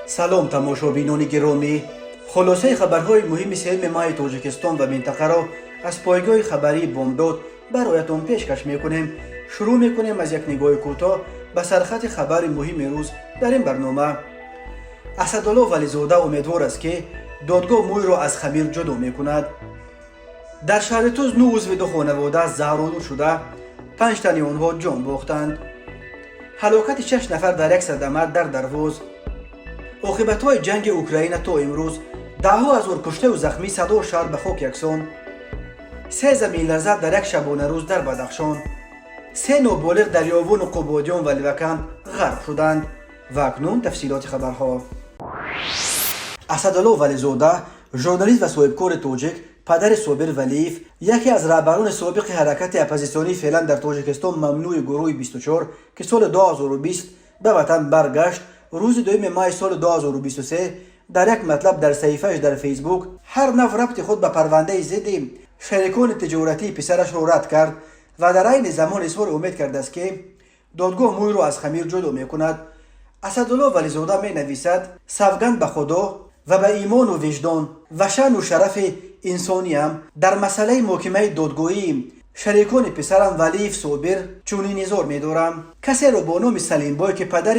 سلام تماشابینان گرامی، خلاصه خبرهای مهم سیام ماه تاجیکستان و منطقه را از پایگاه خبری بامداد برایتان پیشکش میکنیم. شروع میکنیم از یک نگاه کوتاه به سرخط خبر مهم روز در این برنامه. اسدالله ولیزاده امیدوار است که دادگاه موی را از خمیر جدا میکند. در شهر توز 9 عضو دو خانواده زهرآلود شده، 5 تن آنها جان باختند. هلاکت 6 نفر در یک صدمه در درواز. عاقبت‌های جنگ اوکراین تا امروز 10,000 کشته و زخمی، 100 شهر به خاک یکسان. 3 زمین لرزه در یک شبانه روز در بدخشان. 3 نابالغ در یاون و قبادیان و لوکن غرق شدند. و اکنون تفصیلات خبرها. اسدالله ولیزاده، ژورنالیست و صاحبکار تاجیک، پدر صابر ولیف، یکی از رهبران سابق حرکت اپوزیسیونی فعلا در تاجیکستان ممنوع گروه 24 که سال 2020 به وطن برگشت، روز 2 ماه سال 2023 در یک مطلب در صحیفه‌اش در فیسبوک هر نوع ربط خود به پرونده ضد شریکان تجارتی پسرش را رد کرد و در عین زمان اظهار امید کرده است که دادگاه موی را از خمیر جدا می‌کند. اسدالله ولیزاده می‌نویسد: سوگند به خدا و به ایمان و وجدان و شأن و شرف انسانیم در مسئله محکمه دادگاهی شریکان پسرم ولیف صابر چنین اظهار می‌دارم: کسی را با نام سلیم بای که پدر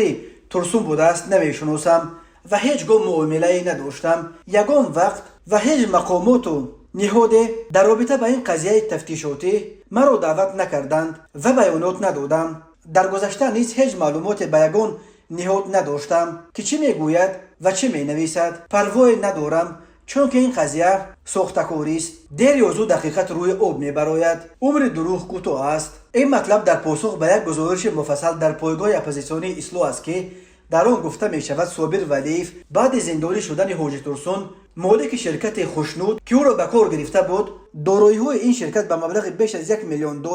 ترسون بوده است نمی‌شناسم و هیچگاه معامله‌ای نداشتم. یگان وقت و هیچ مقامات و نهاد در رابطه با این قضیه تفتیشاتی مرا دعوت نکردند و بیانات ندادم. در گذشته نیز هیچ معلومات به یگان نهاد نداشتم که چی میگوید و چی مینویسد پروایی ندارم، چون که این قضیه ساخته‌کاری است. دیر یا زود حقیقت روی آب میبراید. عمر دروغ کوتاه است. این مطلب در پاسخ به یک گزارش مفصل در پایگاه اپوزیسیونی اصلاح است که در آن گفته می شود صابر ولیف بعد زندانی شدن حاجی ترسون، مالک شرکت خوشنود که او را به کار گرفته بود، دارایی‌های این شرکت به مبلغ بیش از $1 میلیون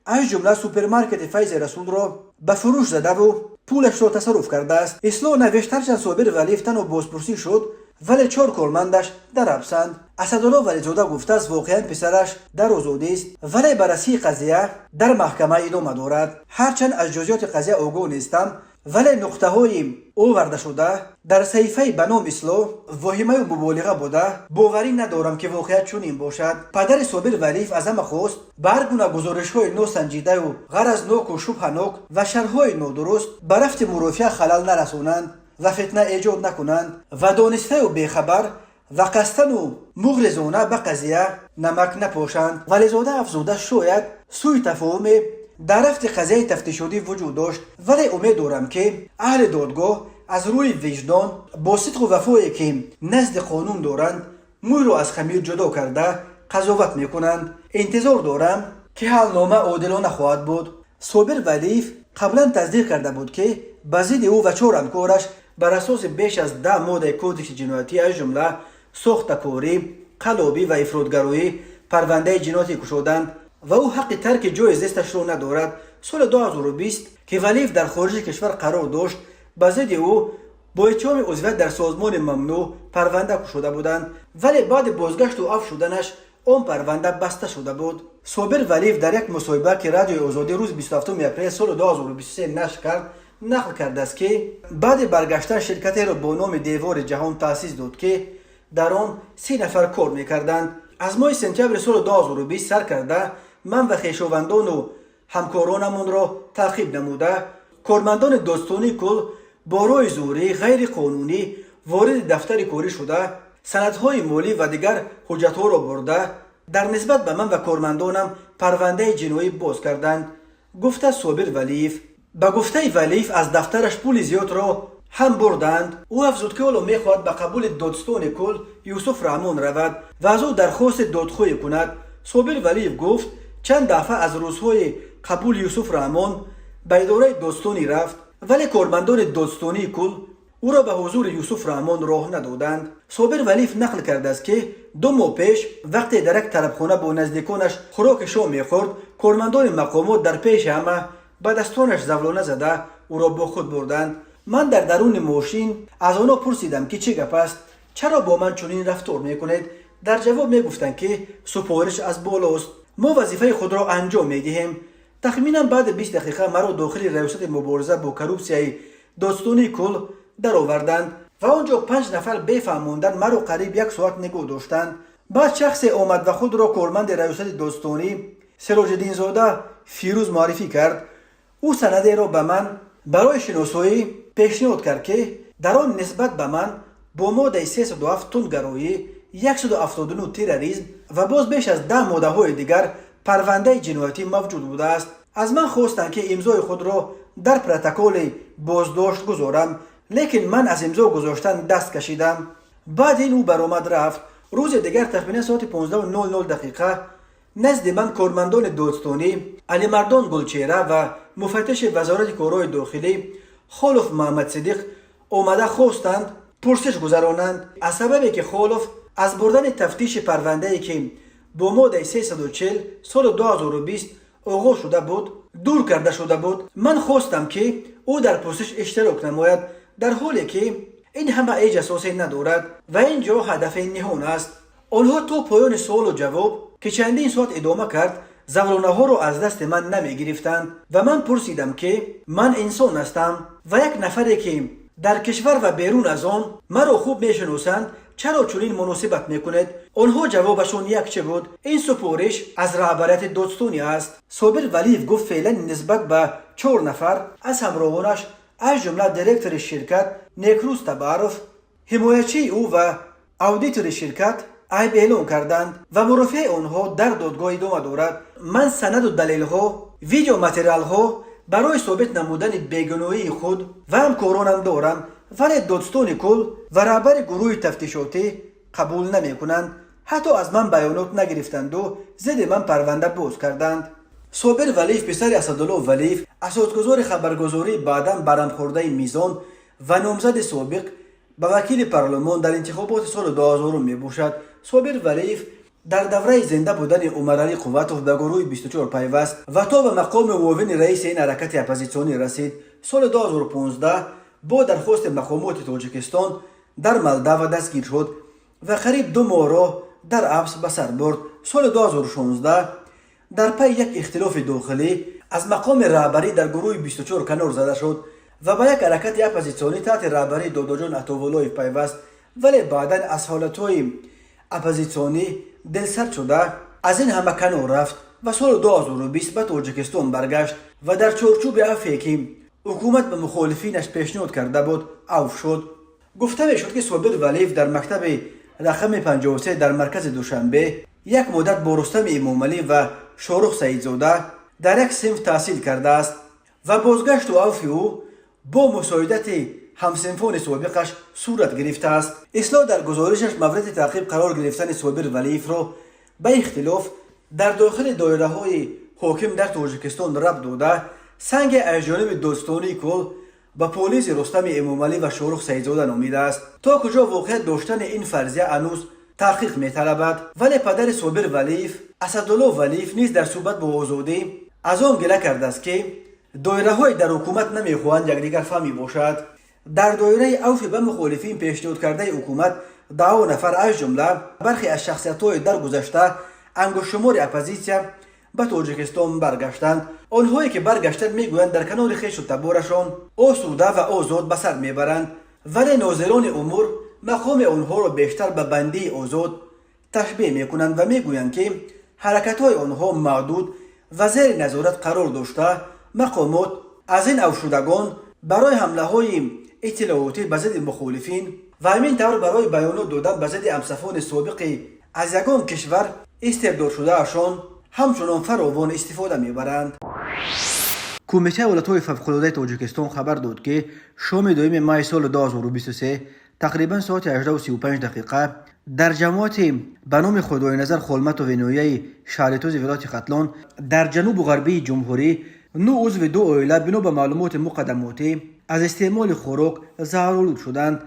از جمله سوپرمارکت فیض رسول را به فروش زده و پولش را تصرف کرده است. اصلاح نوشت هرچند صابر ولیف تن و بازپرسی شد ولی 4 کارمندش در حبسند. اسدالله ولیزاده گفته است واقعا پسرش در آزادی است ولی بررسی قضیه در محکمه ادامه دارد. هرچند از جزئیات قضیه آگاه نیستم ولی نقطه‌های آورده شده در صحیفه به نام اصلاح واهمه و مبالغه بوده. باوری ندارم که واقعیت چنین باشد. پدر صابر ولیف از همه خواست به هر گونه گزارش‌های ناسنجیده و غرضناک و شبهه‌ناک و شرح‌های نادرست به رفت مرافعه خلل نرسانند و فتنه ایجاد نکنند و دانسته و بیخبر و قصدن و مغرضانه به قضیه نمک نپاشند. ولیزاده افزوده شاید سوء تفاهم در رفت قضیه تفتیشاتی وجود داشت ولی امید دارم که اهل دادگاه از روی وجدان با صدق و وفایی که نزد قانون دارند موی را از خمیر جدا کرده قضاوت میکنند. انتظار دارم که حلنامه عادلانه خواهد بود. صابر ولیف قبلا تصدیق کرده بود که به ضد او و 4 همکارش بر اساس بیش از 10 ماده کدکس جنایتی از جمله ساخته‌کاری، قلابی و افراطگرایی پرونده جنایتی گشودند و او حق ترک جای زیستش را ندارد. سال 2020 که ولیف در خارج کشور قرار داشت به ضد او با اتهام عضویت در سازمان ممنوع پرونده گشوده بودند ولی بعد بازگشت و عفو شدنش آن پرونده بسته شده بود. صابر ولیف در یک مصاحبه که رادیو آزادی روز 27 اپریل سال 2023 نشر کرد نقل کرده است که بعد برگشتن شرکتی را با نام دیوار جهان تأسیس داد که در آن 30 نفر کار میکردند. از ماه سپتامبر سال 2020 سر کرده من و خویشاوندان و همکارانمان را تعقیب نموده کارمندان داستانی کل با راه زوری غیر قانونی وارد دفتر کاری شده، سندهای مالی و دیگر حجت‌ها را برده در نسبت به من و کارمندانم پرونده جنایی باز کردند، گفته صابر ولیف. به گفته ولیف از دفترش پول زیاد را هم بردند. او افزود که حالا میخواهد به قبول دادستان کل یوسف رحمان رود و از او درخواست دادخواهی کند. صابر ولیف گفت چند دفعه از روزهای قبول یوسف رحمان به اداره دادستانی رفت ولی کارمندان دادستانی کل او را به حضور یوسف رحمان راه ندادند. صابر ولیف نقل کرده است که 2 ماه پیش وقتی در یک طلبخانه با نزدیکانش خوراک شام میخورد، کارمندان مقامات در پیش همه به دستانش زولانه زده او را با خود بردند. من در درون ماشین از آنها پرسیدم که چه گپ است، چرا با من چنین رفتار میکنید؟ در جواب میگفتند که سفارش از بالاست، ما وظیفه خود را انجام میدهیم. تخمینا بعد 20 دقیقه مرا داخل ریاست مبارزه با کروپسیای دادستانی کل در آوردند و آنجا 5 نفر بفهموندن مرا قریب 1 ساعت نگاه داشتند. بعد شخص آمد و خود را کارمند ریاست دادستانی سراج‌الدین زاده فیروز معرفی کرد. او سند را به من برای شناسایی پیشنهاد کرد که در آن نسبت به من با ماده 307 تندگرایی، 179 تروریسم و باز بیش از 10 ماده های دیگر پرونده جنایتی موجود بوده است. از من خواستند که امضای خود را در پروتکل بازداشت گذارم، لیکن من از امضا گذاشتن دست کشیدم. بعد این او برآمد رفت. روز دیگر تقریبا ساعت 15:00 نزد من کارمندان دادستانی علی مردان گلچهره و مفتش وزارت کارهای داخلی خالف محمد صدیق آمده خواستند پرسش گذرانند از سببی که خالف از بردن تفتیش پرونده‌ای که با ماده 340 سال 2020 آغاز شده بود دور کرده شده بود. من خواستم که او در پرسش اشتراک نماید، در حالی که این همه هیچ اساسی ندارد و اینجا هدف نهان است. آنها تا پایان سوال و جواب که چندین ساعت ادامه کرد زولانه ها را از دست من نمی گرفتند و من پرسیدم که من انسان هستم و یک نفری که در کشور و بیرون از آن مرا خوب می شناسند چرا چنین مناسبت میکنید؟ آنها جوابشون یک چه بود؟ این سپارش از رهبریت دادستانی است. صابر ولیف گفت فعلا نسبت به 4 نفر از همراهانش از جمله دیرکتور شرکت نیکروز تبارف، حمایتچی او و اودیتور شرکت عیب اعلام کردند و مرافع آنها در دادگاه ادامه دارد. من سند و دلیل ها، ویدیو متریال ها برای ثابت نمودن بیگناهی خود و همکارانم دارم، ولی دادستان کل و رهبر گروه تفتیشاتی قبول نمی کنند. حتی از من بیانات نگرفتند و ضد من پرونده باز کردند. صابر ولیف پسر اسدالله ولیف اساسگزار خبرگزاری بعداً برمخورده میزان و نامزد سابق به وکیل پارلمان در انتخابات سال 2000 می باشد. صابر ولیف در دوره زنده بودن عمر علی قوتوف به گروه 24 پیوست و تا به مقام معاون رئیس این حرکت اپوزیسیونی رسید. سال 2015 با درخواست مقامات تاجیکستان در مالدو دستگیر شد و قریب 2 ماه را در حبس به سر برد. سال 2016 در پی یک اختلاف داخلی از مقام رهبری در گروه 24 کنار زده شد و به یک حرکت اپوزیسیونی تحت رهبری داداجان عطاولایف پیوست، ولی بعدا از حالتهای اپوزیسیونی دلسرد شده از این همه کنار رفت و سال 2020 به تاجیکستان برگشت و در چارچوب عفوی که حکومت به مخالفینش پیشنهاد کرده بود عفو شد. گفته می شد که صابر ولیف در مکتب رقم 53 در مرکز دوشنبه یک مدت با رستم امامعلی و شاروخ سعیدزاده در یک صنف تحصیل کرده است و بازگشت و عفو او با مساعدت همصنفان سابقش صورت گرفته است. اصلاح در گزارشش مورد تعقیب قرار گرفتن صابر ولیف را به اختلاف در داخل دایره های حاکم در تاجیکستان ربط داده سنگ از جانب دادستانی کل به پلیس رستم امامعلی و شاروخ سعیدزاده نامیده است. تا کجا واقعیت داشتن این فرضیه هنوز تحقیق می‌طلبد، ولی پدر صابر ولیف اسدالله ولیف نیز در صحبت با آزادی از آن گله کرده است که دایره های در حکومت نمیخواهند یکدیگر فهمی باشد. در دایره عفو به مخالفین پیشنهاد کرده حکومت 10 نفر از جمله برخی از شخصیت‌های در گذشته انگشت شمار اپوزیسیون به تاجیکستان برگشتند. آنهایی که برگشتند میگویند در کنار خویش و تبارشان آسوده و آزاد به سر میبرند، ولی ناظران امور مقام آنها را بیشتر به بندی آزاد تشبیه میکنند و میگویند که حرکت‌های آنها محدود و زیر نظارت قرار داشته مقامات از این عفوشدگان برای حمله‌های اطلاعاتی به ضد مخالفین و همین طور برای بیانات دادن به ضد همصفان سابق از یگان کشور استبداد شده اشان همچنان فراوان استفاده میبرند. کمیته حالتهای فوق‌العاده تاجیکستان خبر داد که شام 2 ماه سال 2023 تقریبا ساعت 18:35 در جماعت به نام خدای نظر خلمت و ونویه شهرتوز ولایت ختلان در جنوب و غربی جمهوری 9 عضو 2 عائله بنا به معلومات مقدماتی از استعمال خوراک زهرآلود شدند.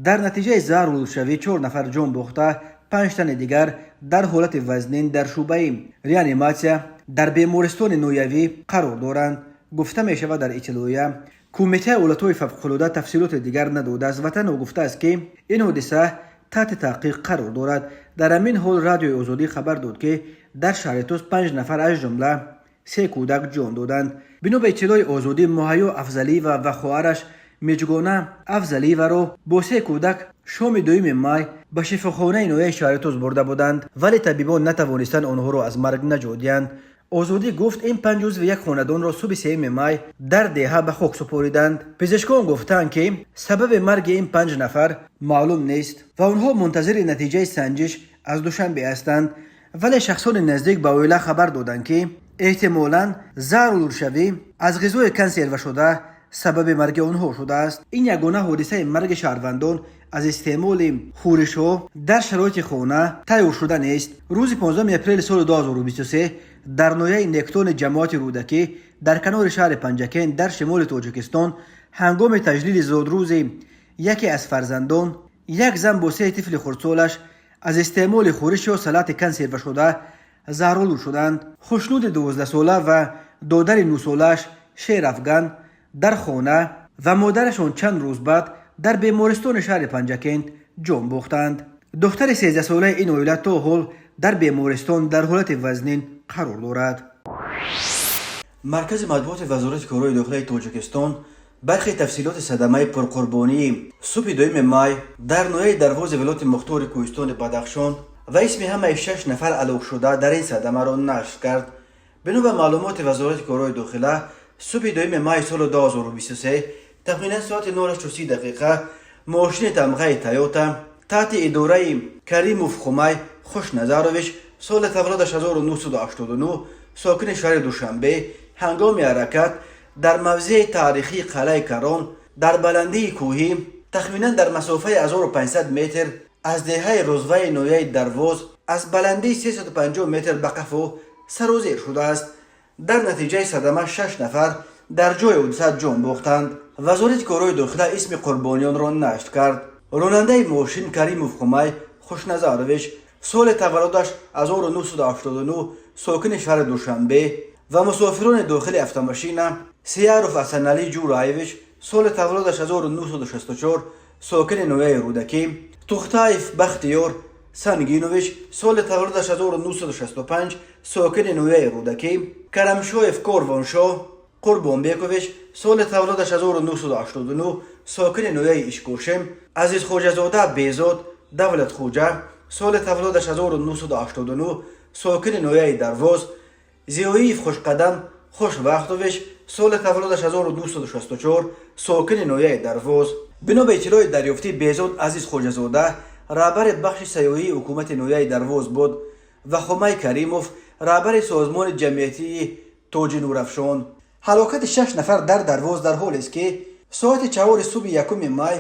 در نتیجه زهرآلود شوی 4 نفر جان باخته، 5 تن دیگر در حالت وزنین در شعبه ریانیماسیا در بیمارستان نویوی قرار دارند. گفته می شود در اطلاعیه کمیته حالتهای فوق‌العاده تفصیلات دیگر نداده است و تنها گفته است که این حادثه تحت تحقیق قرار دارد. در همین حال رادیو آزادی خبر داد که در شهر توس 5 نفر از جمله 3 کودک جان دادند. بنا به اطلاع آزادی مهیا افضلی و خواهرش میجگونه افضلی و رو بوسه کودک شام 2 مای به شفاخانه نویه شهرتوز برده بودند، ولی طبیبان نتوانستند آنها را از مرگ نجادیند. آزادی گفت این 5 عضو یک خاندان را صبح 3 مای در دهه به خاک سپاریدند. پزشکان گفتند که سبب مرگ این 5 نفر معلوم نیست و آنها منتظر نتیجه سنجش از دوشنبه هستند، ولی شخصان نزدیک به اویلا خبر دادند که احتمالاً زهر دورشوی از غذای کنسرو شده سبب مرگ آنها شده است. این یگانه حادثه مرگ شهروندان از استعمال خورش‌ها در شرایط خانه تایید شده نیست. روز 15 اپریل سال 2023 در نویه نکتون جماعت رودکی در کنار شهر پنجکین در شمال تاجیکستان هنگام تجلیل زادروز یکی از فرزندان، یک زن با 3 طفل خردسالش از استعمال خورش و سلات کنسرو شده زهرآلود شدند. خشنود 12 ساله و دادر 9 سالش شیر افغان در خانه و مادرشان چند روز بعد در بیمارستان شهر پنجکین جان باختند. دختر 13 ساله این عائله تا حال در بیمارستان در حالت وزنین قرار دارد. مرکز مطبوعات وزارت کارهای داخلی تاجیکستان برخی تفصیلات صدمه پرقربانی صبح 2 مای در نویه دروازه ولایت مختار کوهستان بدخشان و اسم همه 6 نفر هلاک شده در این صدمه را نشر کرد. بنا به معلومات وزارت کارهای داخلی صبح 2 مای سال 2023 تقریبا ساعت 9:30 ماشین تمغه تویوتا تحت اداره کریموف خمای خوشنظرویچ سال تولدش 1989 ساکن شهر دوشنبه هنگام حرکت در موضع تاریخی قلعه کران در بلندی کوهی تقریبا در مسافه 1500 متر از دهه روزوه نویه درواز از بلندی 350 متر به قفو سر و زیر شده است. در نتیجه صدمه 6 نفر در جای حادثه جان باختند. وزارت کارهای داخلی اسم قربانیان را نشر کرد. راننده ماشین کریموف خمای خوشنظرویچ سال تولدش 1989 ساکن شهر دوشنبه و مسافران داخل автомашина سیاروف حسن علی جورایویچ سال تولدش 1964 ساکن نویه رودکی، توختایف بختیار سنگینویچ سال تولدش 1965 ساکن نویه رودکی، کرمشویف کوروانشاه قربانبیکویچ سال تولدش 1989 ساکن نویه اشکوشم، عزیز خوجه‌زاده بیزاد دولت خوجه سال تولدش 1989 ساکن نویه درواز، زیویف خوشقدم خوشوقتویچ سال تولدش 1964 ساکن نویه درواز. بنا به اطلاع دریافتی بیزاد عزیز خوجه‌زاده رهبر بخش سیاسی حکومت نویه درواز بود و خمای کریموف رهبر سازمان جمعیتی تاج نورافشان. هلاکت 6 نفر در درواز در حالی است که ساعت 4 صبح 1 مای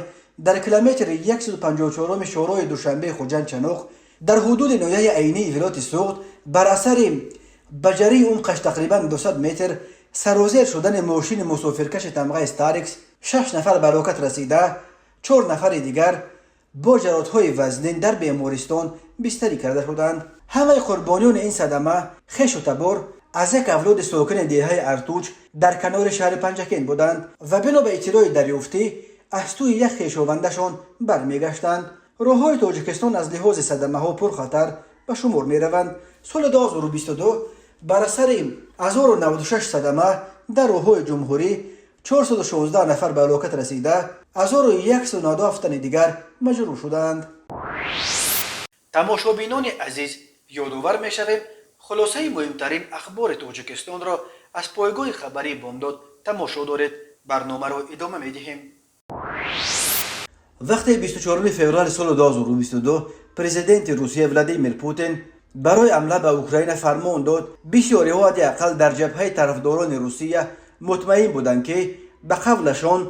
در کیلومتر 154 شورای دوشنبه خوجند چنوخ در حدود نویه عینی ولایت سوخت بر اثر بجری عمقش تقریبا 200 متر سرازیر شدن ماشین مسافرکش تمغه استاریکس 6 نفر به هلاکت رسیده، 4 نفر دیگر با جراحت‌های وزنین در بیمارستان بستری کرده شدند. همه قربانیان این صدمه خش و تبار از یک اولاد ساکن دهه ارتوج در کنار شهر پنجکین بودند و بنا به اطلاع دریافتی از توی یک خویشاوندشان برمیگشتند. راه‌های تاجیکستان از لحاظ صدمه‌ها پرخطر به شمار می‌روند. سال 2022 بر اثر 1096 صدمه در راه‌های جمهوری 416 نفر به هلاکت رسیده، 1197 تن دیگر مجروح شدند. تماشابینان عزیز، یادآور می‌شویم خلاصه مهمترین اخبار تاجیکستان را از پایگاه خبری بامداد تماشا دارید. برنامه را ادامه می‌دهیم. وقتی 24 فوریه سال 2022 پرزیدنت روسیه ولادیمیر پوتین برای حمله به اوکراین فرمان داد، بسیاری‌ها حداقل در جبهه طرفداران روسیه مطمئن بودند که به قولشان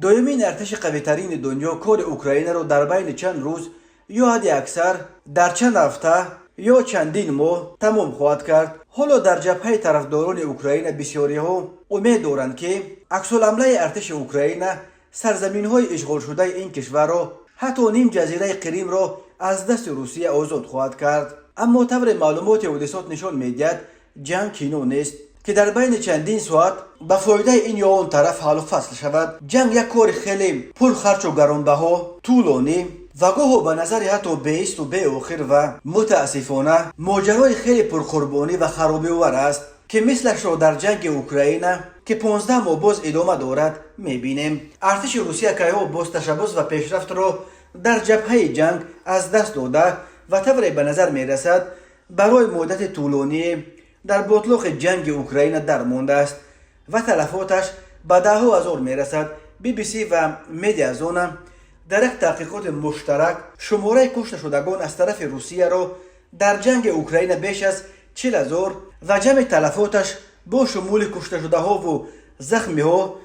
دومین ارتش قوی‌ترین دنیا کار اوکراین را در بین چند روز یا حد اکثر در چند هفته یا چندین ماه تمام خواهد کرد. حالا در جبهه طرفداران اوکراین بسیاری‌ها امید دارند که عکس‌العمل ارتش اوکراین سرزمین‌های اشغال شده این کشور را حتی نیم جزیره کریم را از دست روسیه آزاد خواهد کرد. اما طور معلومات حادثات نشان می‌دهد جنگ کینو نیست که در بین چندین ساعت به فایده این یا آن طرف حل و فصل شود. جنگ یک کار خیلی پرخرج و گرانبها، طولانی و گاه به نظر حتی بیست و به آخر و متاسفانه ماجرای خیلی پرقربانی و خرابه‌آور است که مثلش را در جنگ اوکراین که 15 ماه باز ادامه دارد میبینیم. ارتش روسیه که باز تشبث و پیشرفت را در جبهه جنگ از دست داده و طوری به نظر میرسد برای مدت طولانی در بطلق جنگ اوکراین در مانده است و تلفاتش به ده ها هزار میرسد. BBC و مدیازون در یک تحقیقات مشترک شماره کشته شدگان از طرف روسیه را در جنگ اوکراین بیش از 40,000 و جمع تلفاتش با شمول کشته شده ها و زخمی ها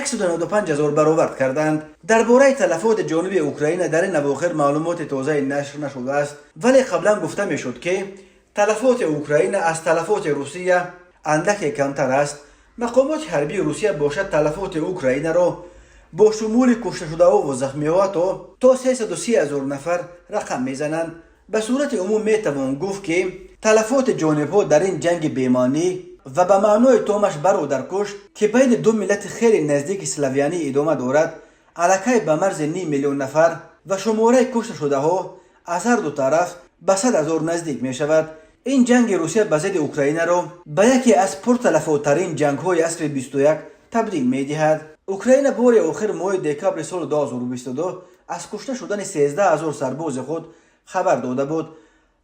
195,000 برآورد کردند. درباره تلفات جانب اوکراین در این اواخر معلومات تازه نشر نشده است، ولی قبلا گفته میشد که تلفات اوکراین از تلفات روسیه اندکی کمتر است. مقامات حربی روسیه باشد تلفات اوکراین را با شمول کشته شده و زخمی ها تا 330,000 نفر رقم میزنند. به صورت عموم میتوان گفت که تلفات جانب ها در این جنگ بیمانی و به معنای تومش برادرکش که بین دو ملت خیلی نزدیک اسلاویانی ادامه دارد علاقه به مرز 9 میلیون نفر و شماره کشته شده ها از هر دو طرف به 100,000 نزدیک می شود. این جنگ روسیه به ضد اوکراین را به یکی از پرتلفاترین جنگ های عصر 21 تبدیل می دهد. اوکراین بار آخر ماه دکبر سال 2022 از کشته شدن 13,000 سرباز خود خبر داده بود.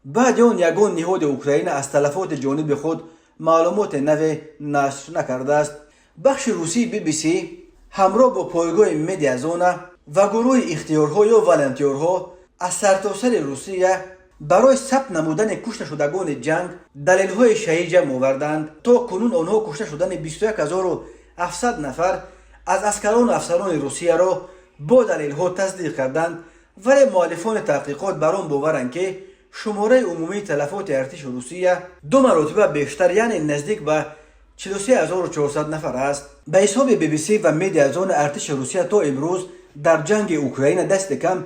بعد آن یگان نهاد اوکراین از تلفات جانب خود معلومات نو نشر نکرده است. بخش روسی BBC همراه با پایگاه مدیازون و گروه اختیارها یا والنتیرها از سرتاسر روسیه برای ثبت نمودن کشته شدگان جنگ دلیل‌های شایع جمع آوردند. تا کنون آنها کشته شدن 21,700 نفر از عسکران و افسران روسیه را با دلیل‌ها تصدیق کردند، ولی مؤلفان تحقیقات بر آن باورند که شماره عمومی تلفات ارتش روسیه 2 مرتبه بیشتر یعنی نزدیک به 43,400 نفر است. به حساب BBC و مدیازون ارتش روسیه تا امروز در جنگ اوکراین دست کم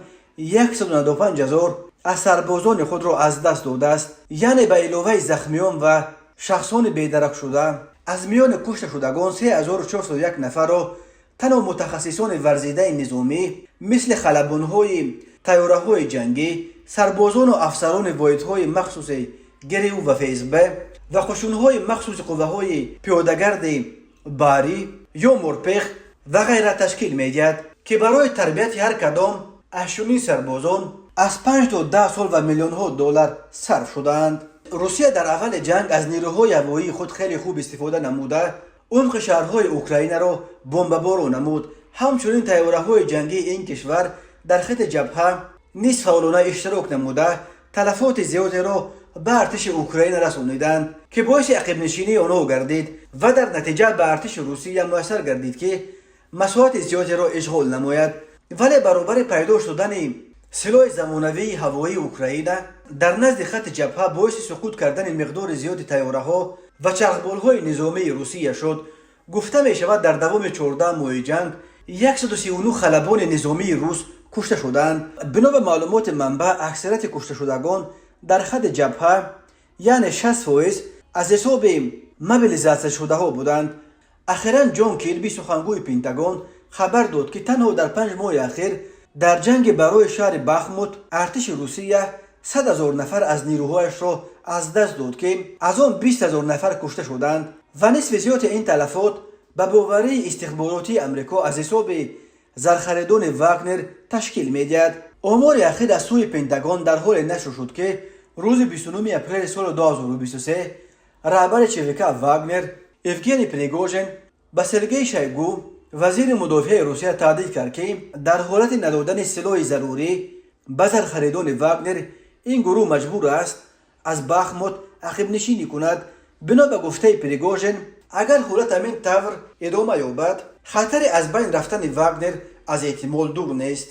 195,000 از سربازان خود را از دست داده است، یعنی به علاوه زخمیان و شخصان بیدرک شده از میان کشته شدگان 3,401 نفر را تنها متخصصان ورزیده نظامی مثل خلبان‌های طیاره‌های جنگی، سربازان و افسران واحدهای مخصوص گریو و فیزبه و قشون‌های مخصوص قوه‌های پیاده‌گرد بحری یا مورپخ و غیره تشکیل می‌دهد که برای تربیت هر کدام اشونی سربازان از 5 تا 10 سال و میلیون‌ها دلار صرف شدند. روسیه در اول جنگ از نیروهای هوایی خود خیلی خوب استفاده نموده عمق شهرهای اوکراین را بمباران نمود. همچنین طیاره‌های جنگی این کشور در خط جبهه نیز فعالانه اشتراک نموده تلفات زیادی را به ارتش اوکراین رسانیدند که باعث عقب نشینی آنها گردید و در نتیجه به ارتش روسیه میسر گردید که مساحت زیادی را اشغال نماید. ولی برابر پیدا شدن سلاح زمانوی هوایی اوکراین در نزد خط جبهه باعث سقوط کردن مقدار زیادی طیاره‌ها و چرخبال‌های نظامی روسیه شد. گفته می شود در دوام 14 ماه جنگ 139 خلبان نظامی روس کشته شدند. بنا به معلومات منبع اکثریت کشته شدگان در خط جبهه یعنی 60% از حساب موبیلیزاسیون شده ها بودند. اخیراً جان کیربی سخنگوی پنتاگون خبر داد که تنها در 5 ماه اخیر در جنگ برای شهر بخموت ارتش روسیه 100,000 نفر از نیروهایش را از دست داد که از آن 20,000 نفر کشته شدند و نصف زیاد این تلفات به باوری استخباراتی امریکا از حساب زرخریدان واگنر تشکیل می‌دهد. آمار اخیر از سوی پنتاگون در حال نشر شد که روز 29 اپریل سال 2023 رهبر شبکه واگنر یوگنی پریگوژن به سرگئی شویگو وزیر مدافع روسیه تهدید کرد که در حالت ندادن سلاح ضروری به زرخریدان واگنر این گروه مجبور است از بخموت عقب نشینی کند. بنا به گفته پریگوژن اگر حالت همین طور ادامه یابد خطر از بین رفتن واگنر از احتمال دور نیست.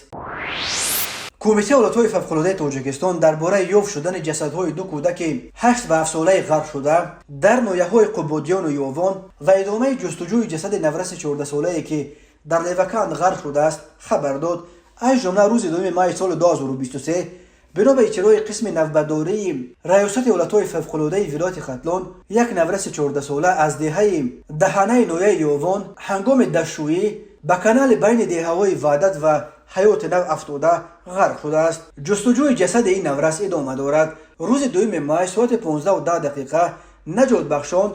کمیته حالتهای فوق‌العاده تاجیکستان درباره یافت شدن جسدهای 2 کودک 8 و 7 ساله غرق شده در ناحیه‌های قبادیان و یاوان و ادامه جستجوی جسد نورس 14 ساله‌ای که در لیوکان غرق شده است خبر داد. از جمله روز 2 ماه سال 2023 بنا به اجرای قسم نوبرداری ریاست حالتهای فوق‌العاده ولایت ختلان یک نورس 14 ساله از دهانه ناحیه یاوان هنگام دستشویی به کانال بین دهه‌های وحدت و حیات نو افتاده غرق شده است. جستجوی جسد این نورس ادامه دارد. روز 2 ماه ساعت 15:10 نجات بخشان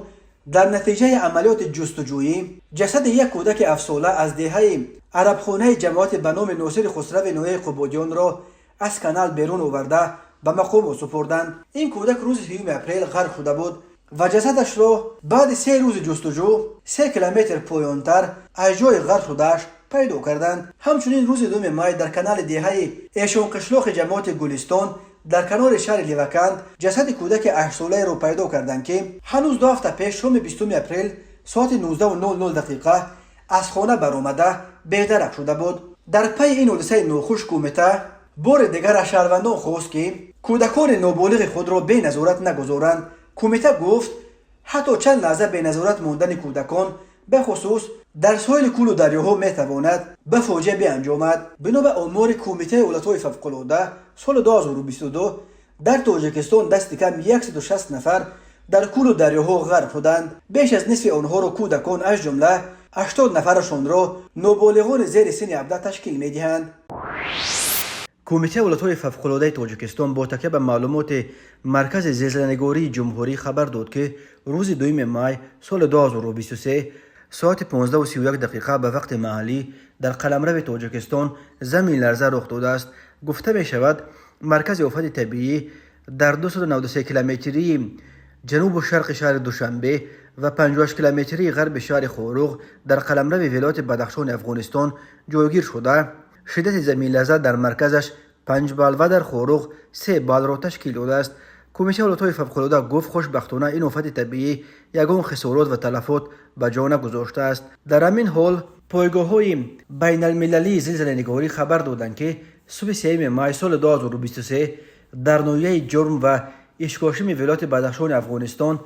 در نتیجه عملیات جستجویی جسد یک کودک 7 ساله از دهه عربخانه جماعت به نام ناصر خسرو نوحه قبادیان را از کانال بیرون آورده به مقام سپردند. این کودک روز 3 اپریل غرق شده بود و جسدش را بعد 3 روز جستجو 3 کیلومتر پایین‌تر از جای غرق شدهش پیدا کردند. همچنین روز 2 مای در کانال دهه ایشون قشلاق جماعت گلستان در کنار شهر لیوکند جسد کودک 8 ساله را پیدا کردند که هنوز 2 هفته پیش روز 20 اپریل ساعت 19:00 از خانه برآمده بی‌درک شده بود. در پی این حادثه ناخوش کمیته بار دیگر از شهروندان خواست که کودکان نابالغ خود را بی نظارت نگذارند. کمیته گفت حتی چند لحظه بی نظارت ماندن کودکان به خصوص در ساحل کول و دریاها میتواند به فاجعه بیانجامد. بنا به آمار کمیته حالتهای فوق‌العاده سال 2022 در تاجیکستان دست کم 160 نفر در کول و دریاها غرق شدند. بیش از نصف آنها را کودکان از جمله 80 نفرشان را نابالغان زیر سن 17 تشکیل میدهند. کمیته حالتهای فوق‌العاده تاجیکستان با تکیه به معلومات مرکز زلزله‌نگاری جمهوری خبر داد که روز 2 مای سال 2023 ساعت 15:31 به وقت محلی در قلمرو تاجیکستان زمین لرزه رخ داده است. گفته می شود مرکز آفات طبیعی در 293 کیلومتری جنوب و شرق شهر دوشنبه و 58 کیلومتری غرب شهر خوروغ در قلمرو ولایت بدخشان افغانستان جایگیر شده. شدت زمین لرزه در مرکزش 5 بال و در خوروغ 3 بال را تشکیل داده است. کمیته حالتهای فوق‌العاده گفت خوشبختانه این آفت طبیعی یگان خسارات و تلفات به جا نگذاشته است. در همین حال پایگاه‌های بین المللی زلزله‌نگاری خبر دادند که صبح 3 مای سال 2023 در ناحیه جرم و اشکاشم ولایت بدخشان افغانستان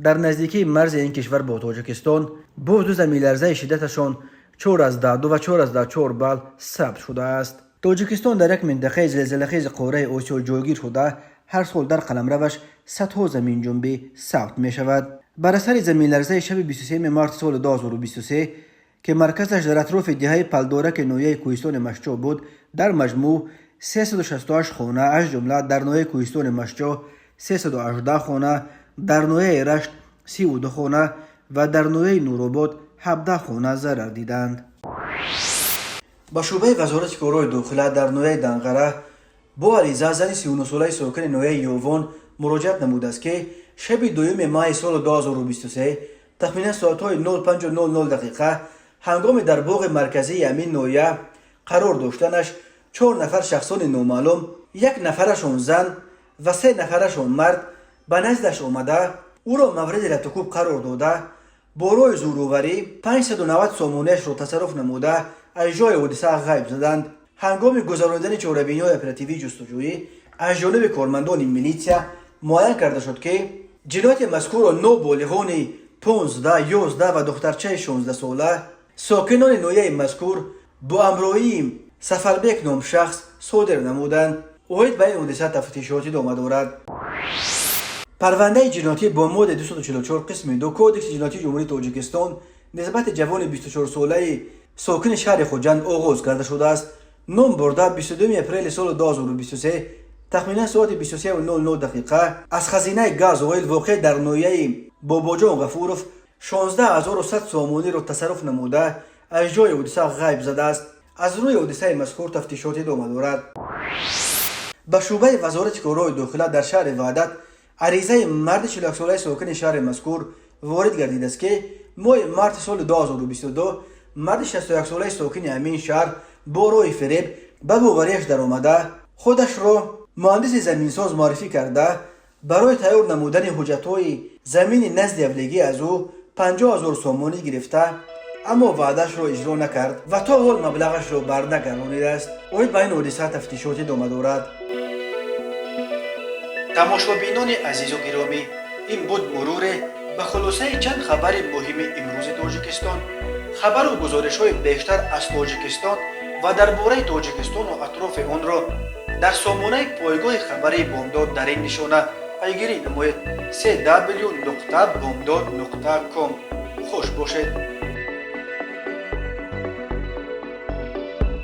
در نزدیکی مرز این کشور با تاجیکستان با 2 زمین لرزه شدتشان 4.2 و 4.4 بال ثبت شده است. تاجیکستان در یک منطقه زلزله‌خیز قاره آسیا جایگیر شده هر سال در قلمروش صدها زمین جنبی ثبت می شود. بر اثر زمین لرزه شب 23 مارس سال 2023 که مرکزش در اطراف دهه پلدارک ناحیه کوهستان مشجع بود، در مجموع 368 خانه از جمله در ناحیه کوهستان مشجع 318 خانه، در ناحیه رشت 32 خانه و در ناحیه نورآباد 17 خانه ضرر دیدند. با شعبه وزارت کارهای داخله در ناحیه دنقره با عریضه زن 39 ساله ساکن ناحیه یووان مراجعت نموده است که شب 2 مای سال 2023 تخمینا ساعت‌های 05:00 هنگام در باغ مرکزی همین ناحیه قرار داشتنش 4 نفر شخصان نامعلوم، 1 نفرشون زن و 3 نفرشون مرد به نزدش آمده او را مورد لطکوب قرار داده برای زورآوری 590 سامانه‌اش را تصرف نموده از جای حادثه غیب زدند. هنگام گذراندن چاره‌بینی‌های اپراتیوی جستجویی از جانب کارمندان میلیسیا معاین کرده شد که جنایت مذکور را نابالغان 15، 11 و دخترچه 16 ساله ساکنان ناحیه مذکور با همراهی سفربک نام شخص صادر نمودند. اوید به این حادثه تفتیشاتی ادامه دارد. پرونده جنایتی با ماده 244 قسم 2 کدکس جنایتی جمهوری تاجیکستان نسبت جوان 24 ساله ساکن شهر خوجند آغاز کرده شده است. نام برده 22 اپریل سال 2023 تخمینا ساعت 23:00 از خزینه گاز اویل واقع در ناحیه باباجان غفوروف 16100 سامانی را تصرف نموده از جای حادثه غیب زده است. از روی حادثه مذکور تفتیشاتی ادامه دارد. به شعبه وزارت کارهای داخله در شهر وحدت عریضه مرد 41 ساله ساکن شهر مذکور وارد گردیده است که ماه مارس سال 2022 مرد 61 ساله ساکن همین شهر با راه فریب به باوریش در آمده خودش را مهندس زمینساز معرفی کرده برای تیار نمودن حجت‌های زمین نزد اولگی از او 50,000 سامانی گرفته، اما وعده‌اش را اجرا نکرد و تا حال مبلغش را برنگردانیده است. اوید به این حادثه تفتیشاتی ادامه دارد. تماشابینان عزیز و گرامی، این بود مرور به خلاصه چند خبر مهم امروز تاجیکستان. خبر و گزارش‌های بیشتر از تاجیکستان و درباره تاجیکستان و اطراف آن را در سامانه پایگاه خبری بامداد در این نشانه پیگیری نمایید: www.bomdad.com. خوش باشید.